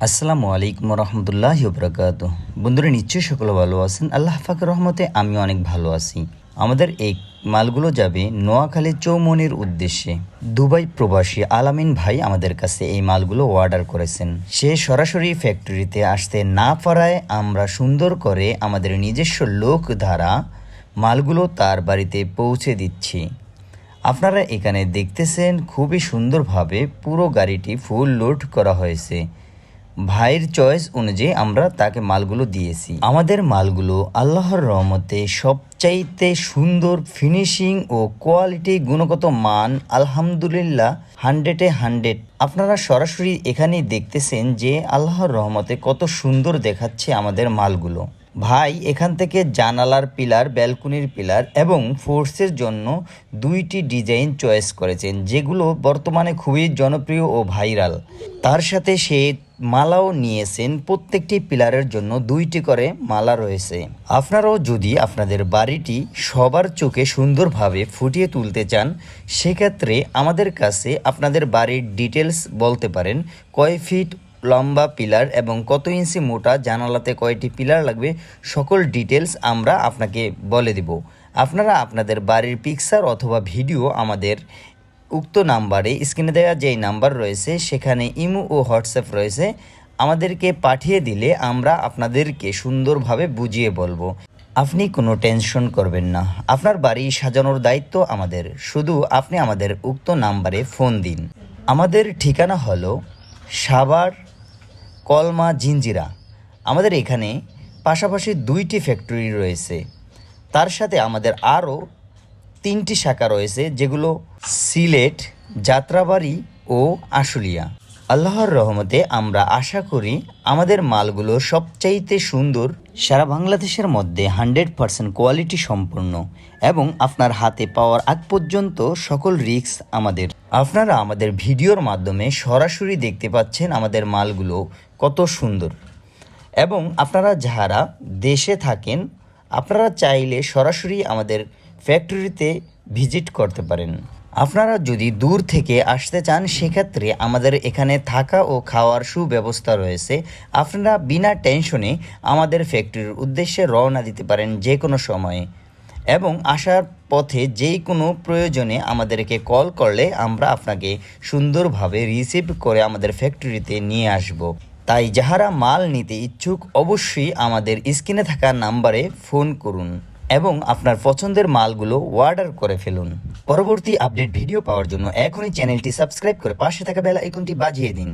আসসালামু আলাইকুম রহমতুল্লাহি ওবরাকাতুহু। বন্ধুরা, নিশ্চয়ই সকলে ভালো আছেন। আল্লাহ পাকের রহমতে আমি অনেক ভালো আছি। আমাদের এই মালগুলো যাবে নোয়াখালী চৌমনির উদ্দেশ্যে। দুবাই প্রবাসী আলামিন ভাই আমাদের কাছে এই মালগুলো অর্ডার করেছেন। সে সরাসরি ফ্যাক্টরিতে আসতে না পারায় আমরা সুন্দর করে আমাদের নিজস্ব লোক দ্বারা মালগুলো তার বাড়িতে পৌঁছে দিচ্ছি। আপনারা এখানে দেখতেছেন খুবই সুন্দরভাবে পুরো গাড়িটি ফুল লোড করা হয়েছে। ভাইয়ের চয়েস অনুযায়ী আমরা তাকে মালগুলো দিয়েছি। আমাদের মালগুলো আল্লাহর রহমতে সবচাইতে সুন্দর ফিনিশিং ও কোয়ালিটি, গুণগত মান আলহামদুলিল্লাহ 100-এ 100। আপনারা সরাসরি এখানেই দেখতেছেন যে আল্লাহর রহমতে কত সুন্দর দেখাচ্ছে আমাদের মালগুলো। ভাই এখান থেকে জানালার পিলার, ব্যালকনির পিলার এবং ফোর্সের জন্য 2টি ডিজাইন চয়েস করেছেন, যেগুলো বর্তমানে খুবই জনপ্রিয় ও ভাইরাল। তার সাথে সে মালাও নিয়েছেন। প্রত্যেকটি পিলারের জন্য 2টি করে মালা রয়েছে। আপনারাও যদি আপনাদের বাড়িটি সবার চোখে সুন্দরভাবে ফুটিয়ে তুলতে চান, সেক্ষেত্রে আমাদের কাছে আপনাদের বাড়ির ডিটেলস বলতে পারেন। কয় ফিট লম্বা পিলার এবং কত ইঞ্চি মোটা জানালাতে কয়টি পিলার লাগবে, সকল ডিটেলস আমরা আপনাকে বলে দেব। আপনারা আপনাদের বাড়ির পিকচার অথবা ভিডিও আমাদের উক্ত নাম্বারে, স্ক্রিনে দেওয়া যেই নাম্বার রয়েছে সেখানে ইমো ও হোয়াটসঅ্যাপ রয়েছে, আমাদেরকে পাঠিয়ে দিলে আমরা আপনাদেরকে সুন্দরভাবে বুঝিয়ে বলবো। আপনি কোনো টেনশন করবেন না, আপনার বাড়ি সাজানোর দায়িত্ব আমাদের। শুধু আপনি আমাদের উক্ত নাম্বারে ফোন দিন। আমাদের ঠিকানা হলো সাভার কলমা জিঞ্জিরা। আমাদের এখানে পাশাপাশি 2টি ফ্যাক্টরি রয়েছে। তার সাথে আমাদের আরও 3টি শাখা রয়েছে, যেগুলো সিলেট, যাত্রাবাড়ি ও আশুলিয়া। আল্লাহর রহমতে আমরা আশা করি আমাদের মালগুলো সবচাইতে সুন্দর, সারা বাংলাদেশের মধ্যে 100% কোয়ালিটি সম্পন্ন এবং আপনার হাতে পাওয়ার আগ পর্যন্ত সকল রিস্ক আমাদের। আপনারা আমাদের ভিডিওর মাধ্যমে সরাসরি দেখতে পাচ্ছেন আমাদের মালগুলো কত সুন্দর। এবং আপনারা যারা দেশে থাকেন, আপনারা চাইলে সরাসরি আমাদের ফ্যাক্টরিতে ভিজিট করতে পারেন। আপনারা যদি দূর থেকে আসতে চান, সেক্ষেত্রে আমাদের এখানে থাকা ও খাওয়ার সুব্যবস্থা রয়েছে। আপনারা বিনা টেনশনে আমাদের ফ্যাক্টরির উদ্দেশ্যে রওনা দিতে পারেন যে কোনো সময়ে, এবং আসার পথে যেই কোনো প্রয়োজনে আমাদেরকে কল করলে আমরা আপনাকে সুন্দরভাবে রিসিভ করে আমাদের ফ্যাক্টরিতে নিয়ে আসব। তাই যাহারা মাল নিতে ইচ্ছুক, অবশ্যই আমাদের স্ক্রিনে থাকা নাম্বারে ফোন করুন এবং আপনার পছন্দের মালগুলো অর্ডার করে ফেলুন। পরবর্তী আপডেট ভিডিও পাওয়ার জন্য এখনই চ্যানেলটি সাবস্ক্রাইব করে পাশে থাকা বেল আইকনটি বাজিয়ে দিন।